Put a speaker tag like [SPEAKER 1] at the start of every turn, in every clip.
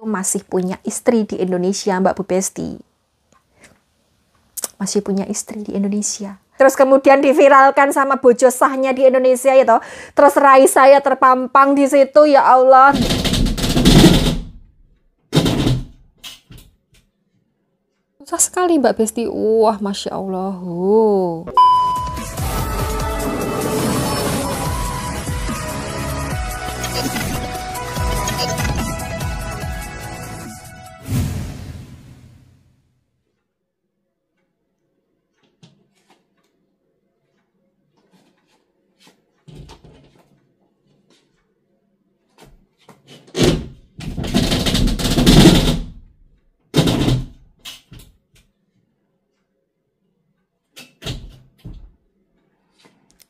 [SPEAKER 1] masih punya istri di Indonesia, Mbak Bu Besti. Masih punya istri di Indonesia. Terus kemudian diviralkan sama bojo sahnya di Indonesia ya toh. Terus rai saya terpampang di situ, ya Allah. Susah sekali Mbak Besti. Wah, Masya Allah.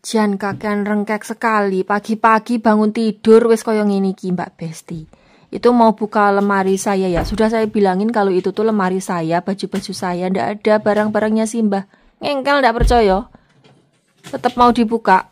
[SPEAKER 1] Jan kakean rengkek sekali, pagi-pagi bangun tidur wis koyo ngene iki Mbak Besti. Itu mau buka lemari saya ya. Sudah saya bilangin kalau itu tuh lemari saya, baju-baju saya, ndak ada barang-barangnya Simbah. Ngengkel ndak percaya. Tetap mau dibuka.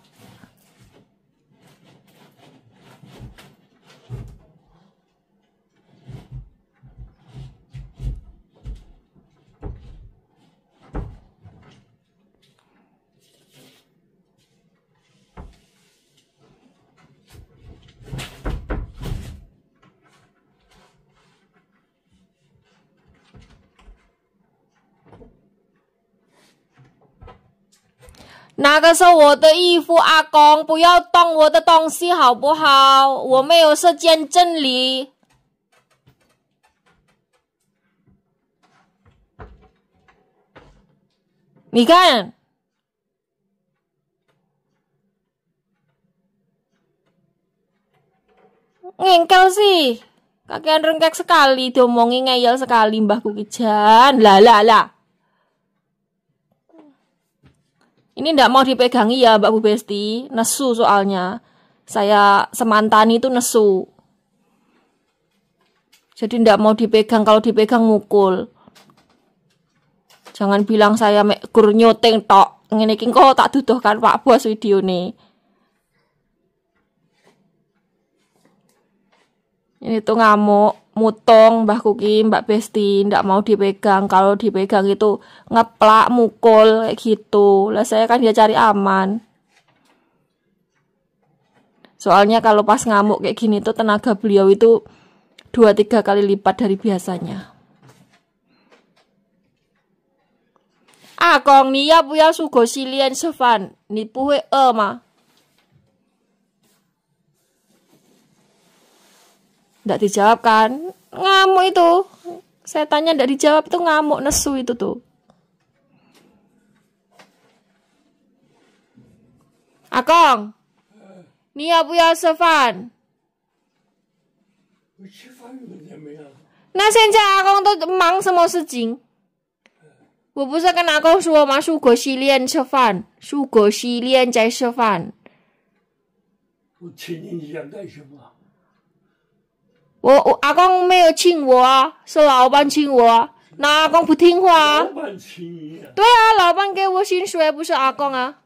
[SPEAKER 1] 那个是我的衣服，阿公，不要动我的东西好不好？我没有时间整理。你看，ngengkel sih. Kakean rengkek sekali, diomongi ngeyel sekali mbahku Kijan. Lah. Ini ndak mau dipegangi ya Mbak Bu Besti, nesu soalnya. Saya semantani itu nesu. Jadi ndak mau dipegang, kalau dipegang mukul. Jangan bilang saya mek gur nyoteng tok. Ngene iki kok tak duduhkan Pak Bos videone. Ini tuh ngamuk, mutong Mbah Kuki, Mbak Besti, ndak mau dipegang. Kalau dipegang itu ngeplak, mukul, kayak gitu. Lah saya kan dia cari aman. Soalnya kalau pas ngamuk kayak gini tuh tenaga beliau itu 2-3 kali lipat dari biasanya. Kong, ni ya bu ya sugo silian sefan, ni puhe ma. Nggak dijawab kan? Ngamuk itu. Saya tanya nggak dijawab itu ngamuk, nesu itu tuh. Akong, ni ya bu ya sefan. 那现在阿公都忙什么事情？我不是跟阿公说吗？蔬果洗脸吃饭，蔬果洗脸再吃饭。
[SPEAKER 2] 我请你想干什么？
[SPEAKER 1] 我阿公没有请我啊，是老板请我啊。那阿公不听话啊。
[SPEAKER 2] 老板请你啊。
[SPEAKER 1] 对啊，老板给我薪水，不是阿公啊。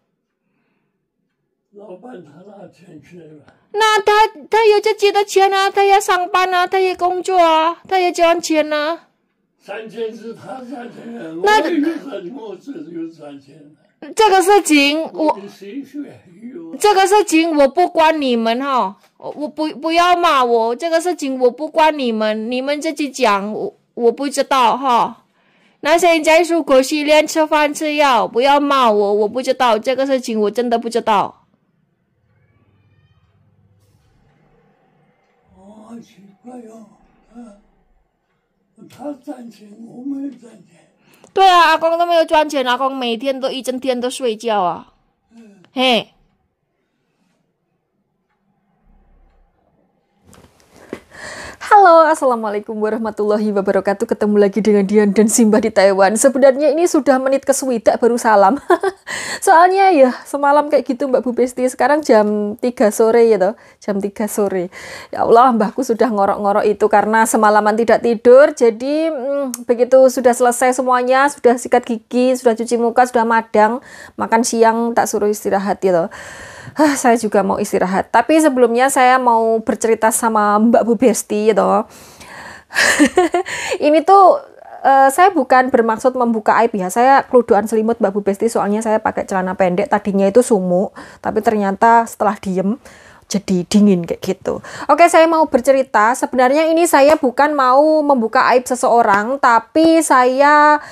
[SPEAKER 2] 老板他拿钱去了。
[SPEAKER 1] 那他有自己的钱啊，他也上班啊，他也工作啊，他也赚钱啊。
[SPEAKER 2] 3000是他赚钱，我这有赚钱。
[SPEAKER 1] 这个事情这个事情我不关你们哈，我不要骂我，这个事情我不关你们，你们自己讲，我不知道哈。那现在蔬果洗脸吃饭吃药，不要骂我，我不知道这个事情，我真的不知道。
[SPEAKER 2] 哦，奇怪哟，他赚钱，我没有赚钱。
[SPEAKER 1] 对啊，阿公都没有赚钱，阿公每天都一整天都睡觉啊。嘿。Halo, assalamualaikum warahmatullahi wabarakatuh. Ketemu lagi dengan Dian dan Simbah di Taiwan. Sebenarnya ini sudah menit ke swidak baru salam. Soalnya ya semalam kayak gitu Mbak Bu Besti. Sekarang jam 3 sore ya toh. Jam 3 sore. Ya Allah, mbahku sudah ngorok-ngorok itu karena semalaman tidak tidur. Jadi begitu sudah selesai semuanya, sudah sikat gigi, sudah cuci muka, sudah madang, makan siang tak suruh istirahat ya toh. Saya juga mau istirahat. Tapi sebelumnya saya mau bercerita sama Mbak Bu Besti gitu. Ini tuh saya bukan bermaksud membuka aib ya. Saya keluduan selimut Mbak Bu Besti, soalnya saya pakai celana pendek. Tadinya itu sumuk, tapi ternyata setelah diem jadi dingin kayak gitu. Oke, saya mau bercerita. Sebenarnya ini saya bukan mau membuka aib seseorang, tapi saya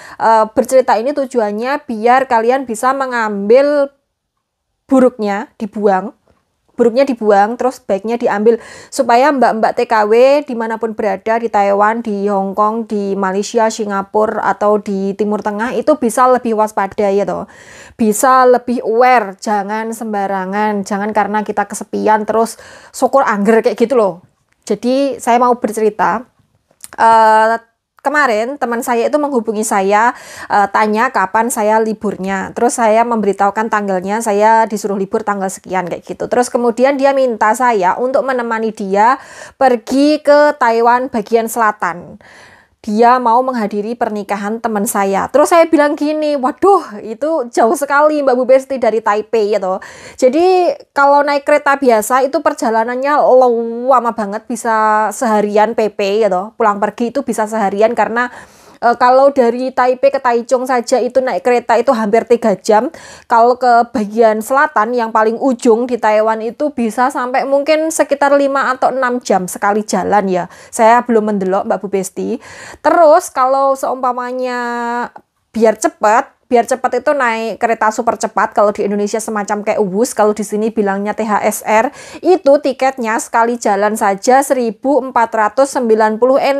[SPEAKER 1] bercerita ini tujuannya biar kalian bisa mengambil buruknya, dibuang, terus baiknya diambil, supaya mbak-mbak TKW dimanapun berada, di Taiwan, di Hong Kong, di Malaysia, Singapura, atau di Timur Tengah, itu bisa lebih waspada ya toh, bisa lebih aware, jangan sembarangan, jangan karena kita kesepian terus syukur angger kayak gitu loh. Jadi saya mau bercerita. Kemarin teman saya itu menghubungi saya, tanya kapan saya liburnya. Terus saya memberitahukan tanggalnya, saya disuruh libur tanggal sekian kayak gitu. Terus kemudian dia minta saya untuk menemani dia pergi ke Taiwan bagian selatan. Dia mau menghadiri pernikahan teman saya. Terus saya bilang gini, waduh itu jauh sekali Mbak Bu Besti dari Taipei ya toh. Jadi kalau naik kereta biasa itu perjalanannya lama banget, bisa seharian PP ya toh. Pulang pergi itu bisa seharian karena kalau dari Taipei ke Taichung saja itu naik kereta itu hampir 3 jam. Kalau ke bagian selatan yang paling ujung di Taiwan itu bisa sampai mungkin sekitar 5 atau 6 jam sekali jalan ya. Saya belum mendelok Mbak Bu Besti. Terus kalau seumpamanya biar cepat itu naik kereta super cepat. Kalau di Indonesia semacam kayak Wus, kalau di sini bilangnya THSR, itu tiketnya sekali jalan saja 1.490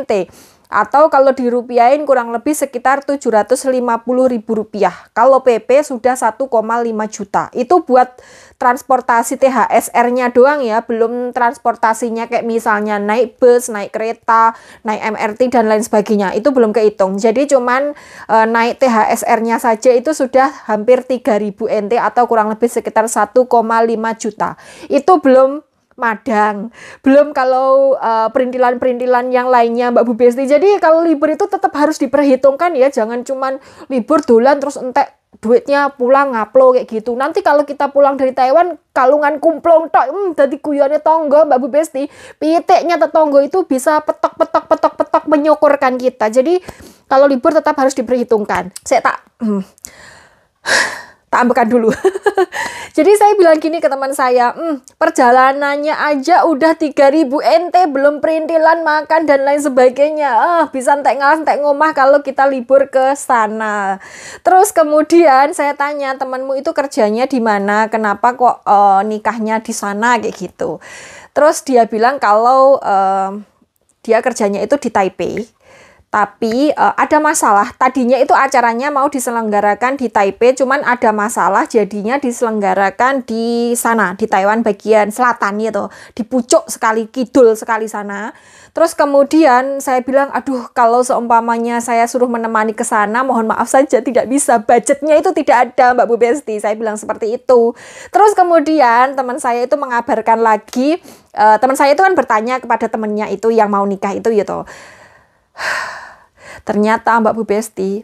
[SPEAKER 1] NT. Atau kalau dirupiahin kurang lebih sekitar 750.000 rupiah. Kalau PP sudah 1,5 juta. Itu buat transportasi THSR-nya doang ya, belum transportasinya kayak misalnya naik bus, naik kereta, naik MRT dan lain sebagainya. Itu belum kehitung. Jadi cuman naik THSR-nya saja itu sudah hampir 3.000 NT atau kurang lebih sekitar 1,5 juta. Itu belum madang, belum kalau perintilan-perintilan yang lainnya Mbak Bu Besti. Jadi kalau libur itu tetap harus diperhitungkan ya, jangan cuman libur dolan terus entek duitnya pulang ngaplo kayak gitu. Nanti kalau kita pulang dari Taiwan kalungan kumplong tok, dadi guyone tonggo Mbak Bu Besti, piteknya tetonggo itu bisa petok menyukurkan kita. Jadi kalau libur tetap harus diperhitungkan. Saya tak ambekan dulu. Jadi saya bilang gini ke teman saya, perjalanannya aja udah 3.000 NT, belum perintilan, makan dan lain sebagainya. Bisa entek ngomah kalau kita libur ke sana. Terus kemudian saya tanya, temanmu itu kerjanya di mana? Kenapa kok nikahnya di sana kayak gitu? Terus dia bilang kalau dia kerjanya itu di Taipei. Tapi ada masalah, tadinya itu acaranya mau diselenggarakan di Taipei, cuman ada masalah jadinya diselenggarakan di sana, di Taiwan bagian selatan gitu, di pucuk sekali, kidul sekali sana. Terus kemudian saya bilang, aduh kalau seumpamanya saya suruh menemani ke sana, mohon maaf saja tidak bisa, budgetnya itu tidak ada Mbak Bu Besti, saya bilang seperti itu. Terus kemudian teman saya itu mengabarkan lagi, teman saya itu kan bertanya kepada temannya itu yang mau nikah itu gitu. Ternyata Mbak Bu Besti,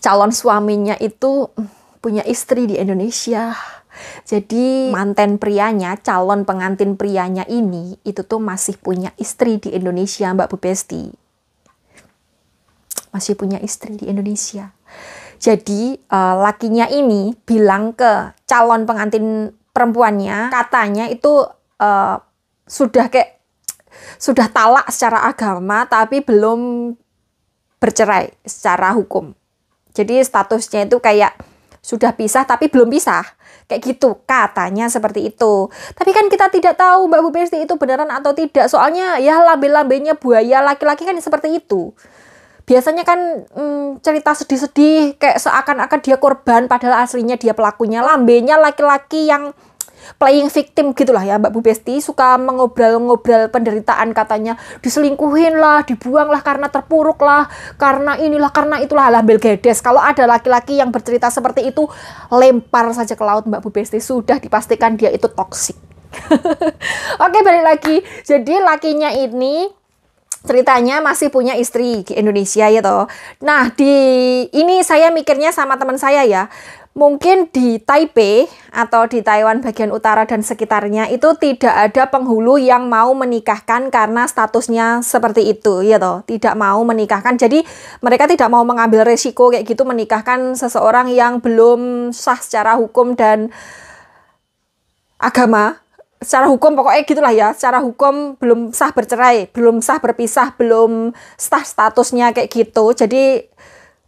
[SPEAKER 1] calon suaminya itu punya istri di Indonesia. Jadi manten prianya, calon pengantin prianya ini itu tuh masih punya istri di Indonesia Mbak Bu Besti. Masih punya istri di Indonesia. Jadi lakinya ini bilang ke calon pengantin perempuannya, katanya itu sudah talak secara agama tapi belum bercerai secara hukum. Jadi statusnya itu kayak sudah pisah tapi belum pisah. Kayak gitu, katanya seperti itu. Tapi kan kita tidak tahu Mbak Bu Besti itu beneran atau tidak. Soalnya ya lambe-lambenya buaya laki-laki kan seperti itu. Biasanya kan cerita sedih-sedih kayak seakan-akan dia korban padahal aslinya dia pelakunya. Lambenya laki-laki yang playing victim gitulah ya Mbak Bu Besti, suka mengobrol-ngobrol penderitaan, katanya diselingkuhin lah, dibuang lah karena terpuruk lah, karena inilah, karena itulah, lambil gedes. Kalau ada laki-laki yang bercerita seperti itu, lempar saja ke laut Mbak Bu Besti, sudah dipastikan dia itu toksik. Oke, balik lagi. Jadi lakinya ini ceritanya masih punya istri di Indonesia ya toh. Nah, ini saya mikirnya sama teman saya ya. Mungkin di Taipei atau di Taiwan bagian utara dan sekitarnya itu tidak ada penghulu yang mau menikahkan karena statusnya seperti itu, ya toh, tidak mau menikahkan. Jadi mereka tidak mau mengambil resiko kayak gitu menikahkan seseorang yang belum sah secara hukum dan agama. Secara hukum pokoknya gitulah ya, secara hukum belum sah bercerai, belum sah berpisah, belum sah statusnya kayak gitu. Jadi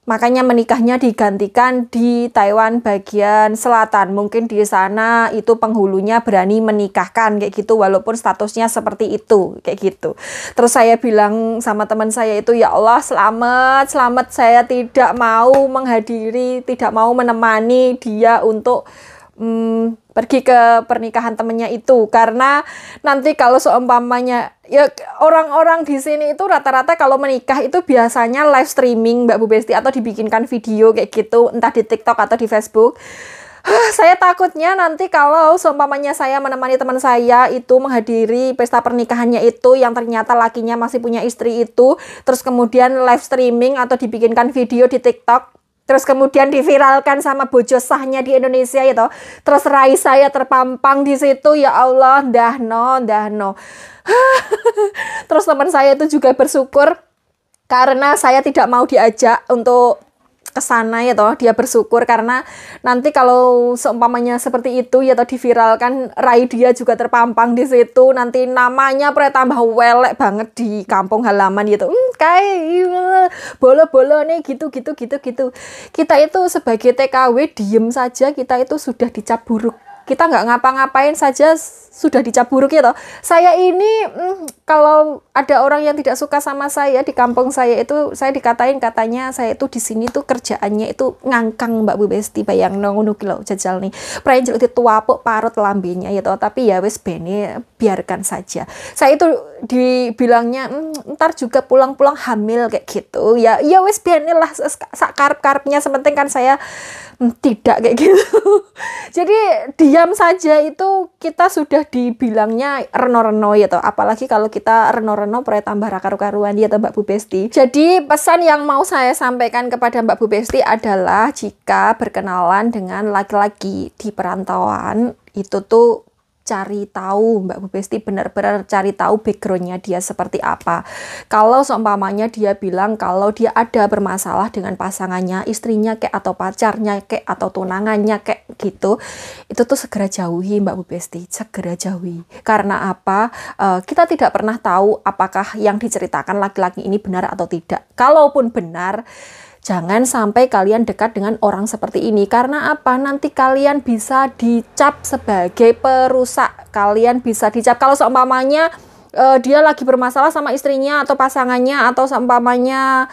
[SPEAKER 1] makanya menikahnya digantikan di Taiwan bagian selatan. Mungkin di sana itu penghulunya berani menikahkan kayak gitu walaupun statusnya seperti itu kayak gitu. Terus saya bilang sama teman saya itu, ya Allah selamat, selamat, saya tidak mau menghadiri, tidak mau menemani dia untuk pergi ke pernikahan temennya itu, karena nanti kalau seumpamanya ya orang-orang di sini itu rata-rata kalau menikah itu biasanya live streaming Mbak Bu Besti atau dibikinkan video kayak gitu entah di TikTok atau di Facebook. Saya takutnya nanti kalau seumpamanya saya menemani teman saya itu menghadiri pesta pernikahannya itu yang ternyata lakinya masih punya istri itu, terus kemudian live streaming atau dibikinkan video di TikTok, terus kemudian diviralkan sama bojo sahnya di Indonesia itu. Terus rai saya terpampang di situ, ya Allah, dah no. Terus teman saya itu juga bersyukur karena saya tidak mau diajak untuk ke sana ya toh, dia bersyukur karena nanti kalau seumpamanya seperti itu ya toh diviralkan, rai dia juga terpampang di situ, nanti namanya tambah welek banget di kampung halaman gitu. Kayak bolo-bolo nih gitu. Kita itu sebagai TKW diem saja, kita itu sudah dicap buruk. Kita nggak ngapa-ngapain saja sudah dicap buruk ya toh. Saya ini kalau ada orang yang tidak suka sama saya di kampung saya itu, saya dikatain katanya saya itu di sini tuh kerjaannya itu ngangkang Mbak Bu Besti, bayang ngono ki lho jajal nih. Prenjel dituapuk parut lambenya ya toh, tapi ya wis bene biarkan saja. Saya itu dibilangnya ntar juga pulang-pulang hamil kayak gitu. Ya wis bene lah sak karep-karepnya, sementing kan saya tidak kayak gitu. Jadi diam saja itu kita sudah dibilangnya reno-reno ya toh. Apalagi kalau kita reno-reno pray tambah karu-karuan ya toh Mbak Bu Besti. Jadi pesan yang mau saya sampaikan kepada Mbak Bu Besti adalah jika berkenalan dengan laki-laki di perantauan itu tuh cari tahu Mbak Bu Besti, benar-benar cari tahu backgroundnya dia seperti apa. Kalau seumpamanya dia bilang kalau dia ada bermasalah dengan pasangannya, istrinya kek atau pacarnya kek atau tunangannya kek gitu, itu tuh segera jauhi Mbak Bu Besti, segera jauhi. Karena apa? Kita tidak pernah tahu apakah yang diceritakan laki-laki ini benar atau tidak. Kalaupun benar, jangan sampai kalian dekat dengan orang seperti ini. Karena apa? Nanti kalian bisa dicap sebagai perusak. Kalian bisa dicap kalau seumpamanya dia lagi bermasalah sama istrinya atau pasangannya atau seumpamanya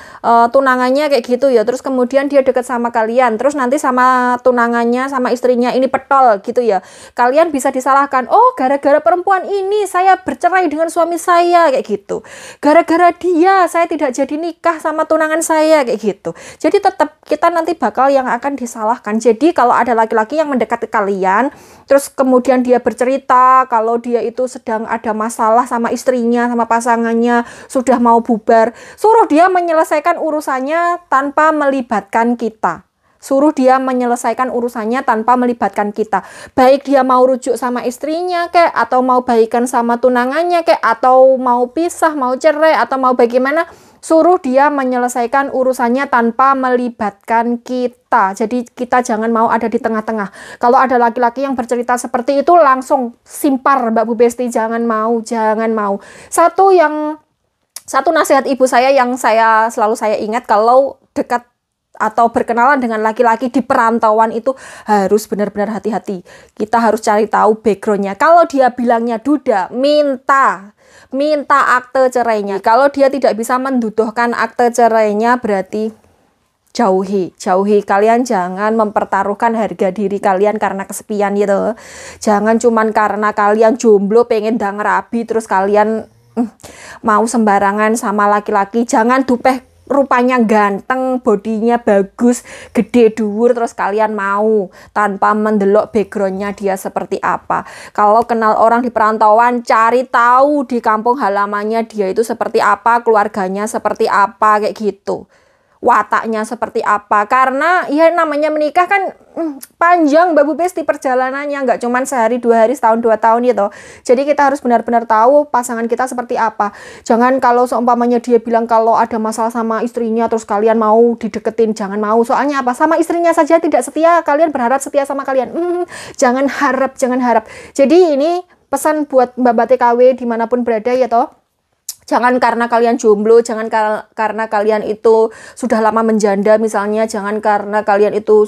[SPEAKER 1] tunangannya kayak gitu ya. Terus kemudian dia dekat sama kalian. Terus nanti sama tunangannya sama istrinya ini petol gitu ya. Kalian bisa disalahkan. Oh, gara-gara perempuan ini saya bercerai dengan suami saya kayak gitu. Gara-gara dia saya tidak jadi nikah sama tunangan saya kayak gitu. Jadi tetap kita nanti bakal yang akan disalahkan. Jadi kalau ada laki-laki yang mendekati kalian, terus kemudian dia bercerita kalau dia itu sedang ada masalah sama istrinya, sama pasangannya, sudah mau bubar, suruh dia menyelesaikan urusannya tanpa melibatkan kita. Suruh dia menyelesaikan urusannya tanpa melibatkan kita. Baik dia mau rujuk sama istrinya kek, atau mau baikan sama tunangannya kek, atau mau pisah, mau cerai, atau mau bagaimana, suruh dia menyelesaikan urusannya tanpa melibatkan kita. Jadi kita jangan mau ada di tengah-tengah. Kalau ada laki-laki yang bercerita seperti itu, langsung simpar Mbak Bu Besti, jangan mau. Satu nasihat ibu saya yang selalu saya ingat, kalau dekat atau berkenalan dengan laki-laki di perantauan itu harus benar-benar hati-hati. Kita harus cari tahu backgroundnya. Kalau dia bilangnya duda, minta akte cerainya. Kalau dia tidak bisa menduduhkan akte cerainya, berarti jauhi. Kalian jangan mempertaruhkan harga diri kalian karena kesepian gitu. Jangan cuman karena kalian jomblo pengen ndang rabi terus kalian mau sembarangan sama laki-laki. Jangan dupeh rupanya ganteng, bodinya bagus, gede dhuwur, terus kalian mau tanpa mendelok backgroundnya dia seperti apa. Kalau kenal orang di perantauan, cari tahu di kampung halamannya dia itu seperti apa, keluarganya seperti apa, kayak gitu. wataknya seperti apa. Karena ya namanya menikah kan panjang Mbak Bu Besti perjalanannya, nggak cuma sehari, 2 hari, setahun, 2 tahun gitu. Jadi kita harus benar-benar tahu pasangan kita seperti apa. Jangan kalau seumpamanya dia bilang kalau ada masalah sama istrinya terus kalian mau dideketin, jangan mau. Soalnya apa? Sama istrinya saja tidak setia, kalian berharap setia sama kalian. Jangan harap, jangan harap. Jadi ini pesan buat Mbak TKW dimanapun berada ya toh. Jangan karena kalian jomblo, jangan karena kalian itu sudah lama menjanda misalnya, jangan karena kalian itu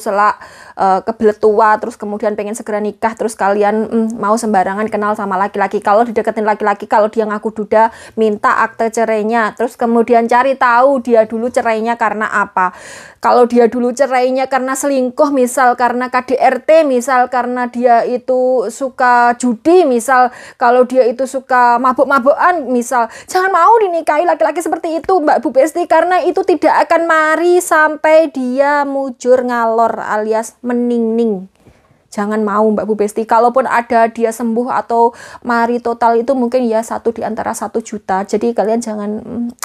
[SPEAKER 1] kebelet tua terus kemudian pengen segera nikah terus kalian mau sembarangan kenal sama laki-laki. Kalau dideketin laki-laki, kalau dia ngaku duda, minta akte cerainya, terus kemudian cari tahu dia dulu cerainya karena apa. Kalau dia dulu cerainya karena selingkuh, misal karena KDRT, misal karena dia itu suka judi, misal kalau dia itu suka mabuk-mabukan, misal, jangan mau dinikahi laki-laki seperti itu Mbak Bu Besti, karena itu tidak akan mari sampai dia mujur ngalor alias meningning. Jangan mau Mbak Bu Besti. Kalaupun ada dia sembuh atau mari total itu mungkin ya 1 di antara 1 juta. Jadi kalian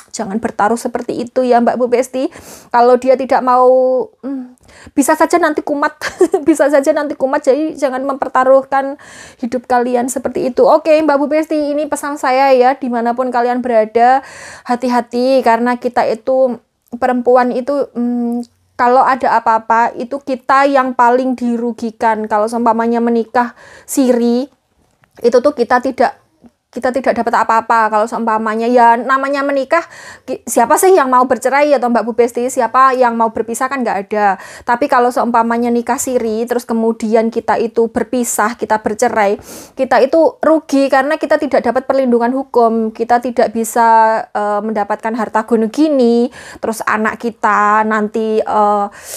[SPEAKER 1] jangan bertaruh seperti itu ya Mbak Bu Besti. Kalau dia tidak mau, bisa saja nanti kumat. Bisa saja nanti kumat. Jadi jangan mempertaruhkan hidup kalian seperti itu. Oke Mbak Bu Besti, ini pesan saya ya, dimanapun kalian berada, hati-hati karena kita itu perempuan itu kalau ada apa-apa itu kita yang paling dirugikan. Kalau seumpamanya menikah siri itu tuh kita tidak dapat apa-apa. Kalau seumpamanya ya namanya menikah, siapa sih yang mau bercerai atau Mbak Bu Besti? Siapa yang mau berpisah? Kan nggak ada. Tapi kalau seumpamanya nikah siri terus kemudian kita itu berpisah, kita bercerai, kita itu rugi karena kita tidak dapat perlindungan hukum, kita tidak bisa mendapatkan harta gono gini, terus anak kita nanti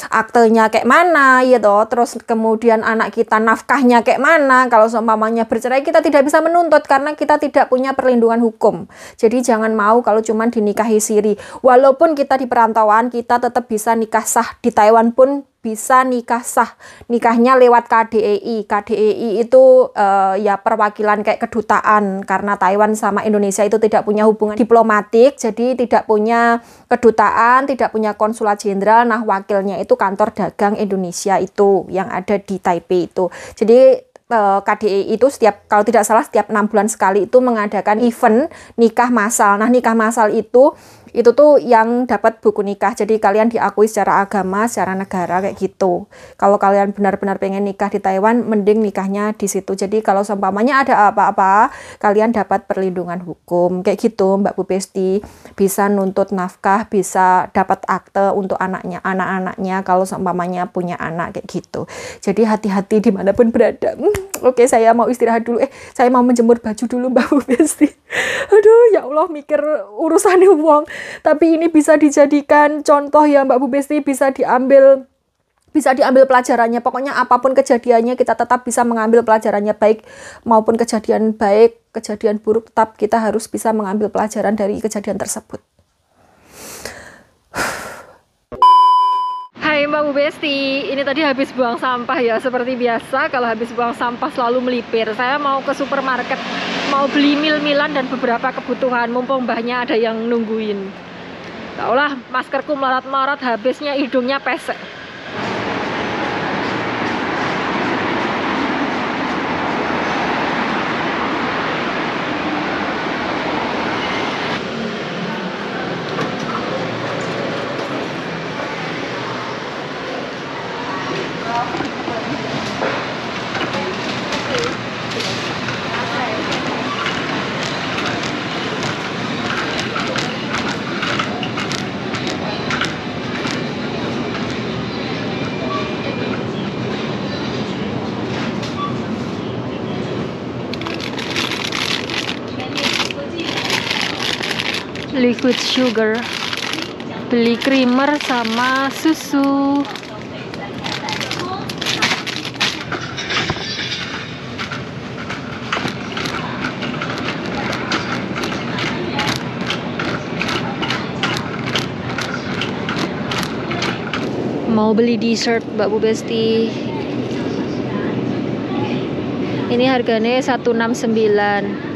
[SPEAKER 1] aktenya kayak mana ya toh, terus kemudian anak kita nafkahnya kayak mana. Kalau seumpamanya bercerai kita tidak bisa menuntut karena kita tidak punya perlindungan hukum. Jadi jangan mau kalau cuman dinikahi siri. Walaupun kita di perantauan, kita tetap bisa nikah sah. Di Taiwan pun bisa nikah sah. Nikahnya lewat KDEI. KDEI itu ya perwakilan kayak kedutaan. Karena Taiwan sama Indonesia itu tidak punya hubungan diplomatik. Jadi tidak punya kedutaan, tidak punya konsulat jenderal. Nah wakilnya itu kantor dagang Indonesia itu yang ada di Taipei itu. Jadi KDI itu kalau tidak salah setiap 6 bulan sekali itu mengadakan event nikah massal. Nah nikah massal itu tuh yang dapat buku nikah. Jadi kalian diakui secara agama, secara negara kayak gitu. Kalau kalian benar-benar pengen nikah di Taiwan, mending nikahnya di situ. Jadi kalau seumpamanya ada apa-apa, kalian dapat perlindungan hukum kayak gitu Mbak Bu Besti. Bisa nuntut nafkah, bisa dapat akte untuk anak-anaknya kalau seumpamanya punya anak kayak gitu. Jadi hati-hati dimanapun berada. Oke, saya mau istirahat dulu. Saya mau menjemur baju dulu Mbak Bu Besti. Aduh, ya Allah, mikir urusannya uang. Tapi ini bisa dijadikan contoh ya Mbak Bu Besti, bisa diambil pelajarannya. Pokoknya apapun kejadiannya kita tetap bisa mengambil pelajarannya, baik maupun kejadian baik, kejadian buruk, tetap kita harus bisa mengambil pelajaran dari kejadian tersebut. Hai Mbak Bu Besti, ini tadi habis buang sampah ya. Seperti biasa kalau habis buang sampah selalu melipir. Saya mau ke supermarket, mau beli mil-milan dan beberapa kebutuhan, mumpung mbahnya ada yang nungguin. Taulah maskerku melarat-melarat, habisnya hidungnya pesek. Liquid sugar, beli creamer sama susu. Mau beli dessert Mbak Bu Besti. Ini harganya 169.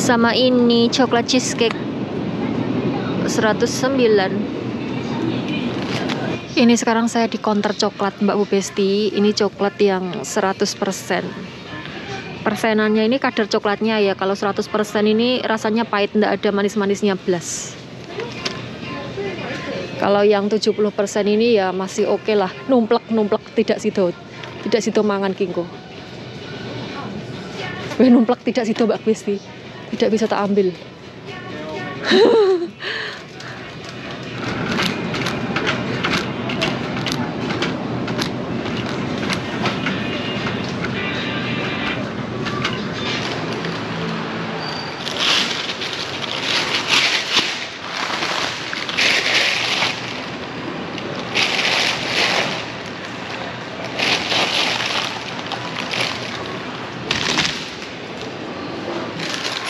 [SPEAKER 1] Sama ini coklat cheesecake 109. Ini sekarang saya di counter coklat Mbak Bu Besti. Ini coklat yang 100%. Persenannya ini kadar coklatnya ya. Kalau 100% ini rasanya pahit, ndak ada manis-manisnya blas. Kalau yang 70% ini ya masih oke lah. Numplek tidak sido mangan kingko. Numplek tidak sido Mbak Besti. Tidak bisa tak ambil.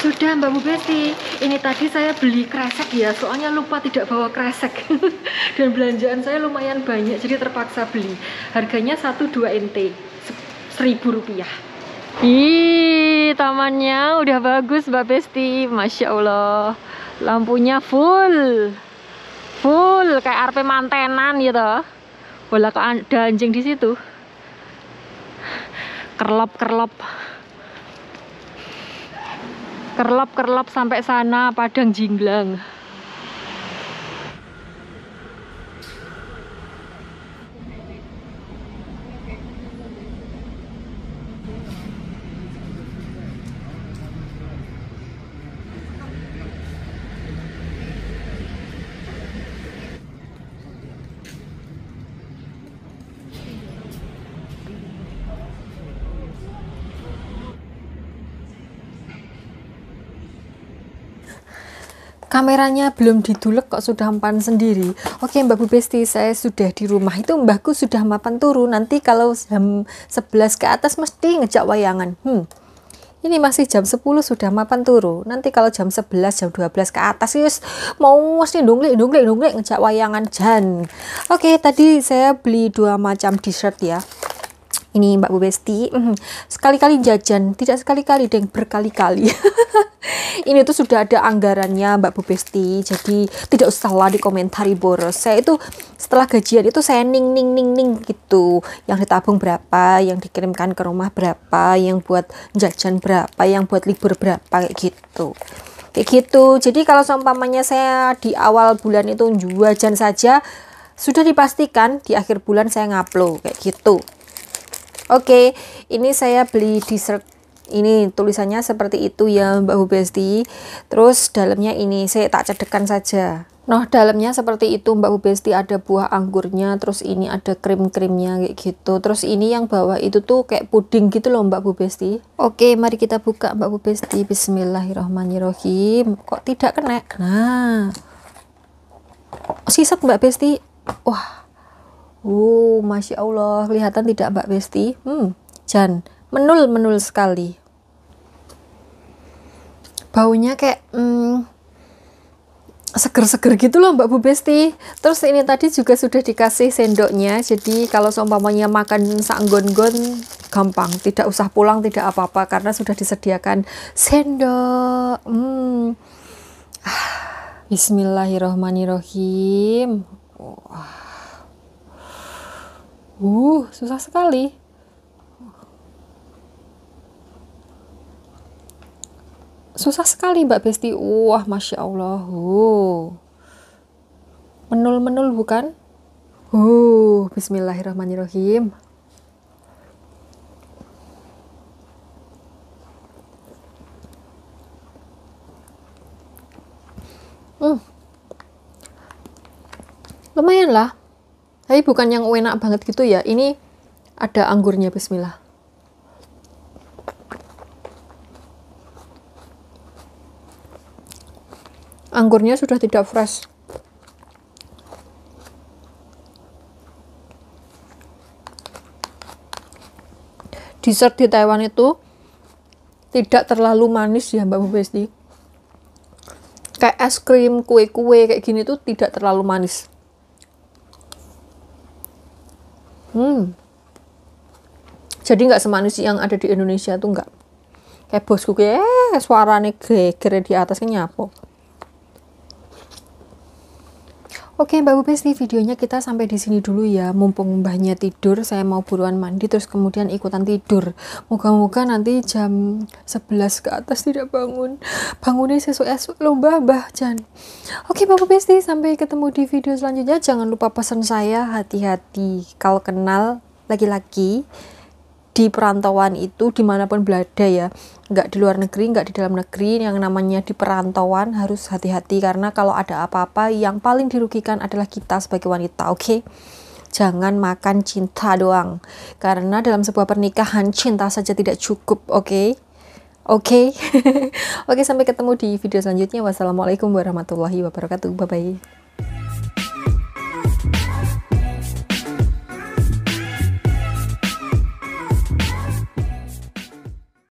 [SPEAKER 1] Sudah Mbak Bu Besti, ini tadi saya beli kresek ya, soalnya lupa tidak bawa kresek. Dan belanjaan saya lumayan banyak, jadi terpaksa beli. Harganya 1-2 NT, Rp1.000. Ih, tamannya udah bagus Mbak Besti, Masya Allah. Lampunya full kayak RP mantenan gitu. Bola ada anjing di situ. Kerlop sampai sana, Padang Jinglang. Kameranya belum didulek kok sudah empan sendiri. Oke Mbak Bu Besti, saya sudah di rumah. Itu mbahku sudah mapan turu. Nanti kalau jam 11 ke atas mesti ngejak wayangan. Ini masih jam 10 sudah mapan turu. Nanti kalau jam 11, jam 12 ke atas yes, mau mesti ndunglik ngejak wayangan jan. Oke, tadi saya beli 2 macam dessert ya. Ini Mbak Bu Besti, sekali-kali jajan, tidak sekali-kali, deng, berkali-kali. Ini tuh sudah ada anggarannya Mbak Bu Besti, jadi tidak usahlah dikomentari boros. Saya itu setelah gajian itu saya ning gitu, yang ditabung berapa, yang dikirimkan ke rumah berapa, yang buat jajan berapa, yang buat libur berapa, kayak gitu. Jadi kalau seumpamanya saya di awal bulan itu jajan saja, sudah dipastikan di akhir bulan saya ngupload kayak gitu. Oke, ini saya beli dessert. Ini tulisannya seperti itu ya Mbak Bu Besti. Terus dalamnya ini saya tak cedekan saja. Nah, dalamnya seperti itu Mbak Bu Besti, ada buah anggurnya, terus ini ada krim-krimnya kayak gitu. Terus ini yang bawah itu tuh kayak puding gitu loh Mbak Bu Besti. Oke, mari kita buka Mbak Bu Besti. Bismillahirrahmanirrahim. Kok tidak kena? Nah. Sisat Mbak Besti. Wah. Masya Allah, kelihatan tidak Mbak Besti? Jan, menul sekali. Baunya kayak seger-seger gitu loh Mbak Bu Besti. Terus ini tadi juga sudah dikasih sendoknya, jadi kalau seumpamanya makan sanggon-gon gampang, tidak usah pulang, tidak apa-apa karena sudah disediakan sendok. Bismillahirrahmanirrahim. Susah sekali. Susah sekali Mbak Besti. Wah, Masya Allah. Menul bukan? Bismillahirrahmanirrahim. Lumayan lah. Tapi bukan yang enak banget gitu ya. Ini ada anggurnya, bismillah. Anggurnya sudah tidak fresh. Dessert di Taiwan itu tidak terlalu manis ya Mbak Bu Besti. Kayak es krim, kue-kue kayak gini tuh tidak terlalu manis. Jadi nggak semanis yang ada di Indonesia tuh nggak. Kayak bosku kayak suaranya geger di atas kan nyapo. Oke Mbak Bubes nih videonya kita sampai di sini dulu ya. Mumpung mbahnya tidur, saya mau buruan mandi terus kemudian ikutan tidur. Moga-moga nanti jam 11 ke atas tidak bangun. Bangunnya sesuk-esuk loh Mbah Jan. Oke Mbak Bubes nih, sampai ketemu di video selanjutnya. Jangan lupa pesan saya, hati-hati kalau kenal laki-laki di perantauan itu dimanapun berada ya, nggak di luar negeri, nggak di dalam negeri, yang namanya di perantauan harus hati-hati karena kalau ada apa-apa yang paling dirugikan adalah kita sebagai wanita. Oke? Jangan makan cinta doang karena dalam sebuah pernikahan cinta saja tidak cukup. Oke? Oke, sampai ketemu di video selanjutnya. Wassalamualaikum warahmatullahi wabarakatuh. Bye bye.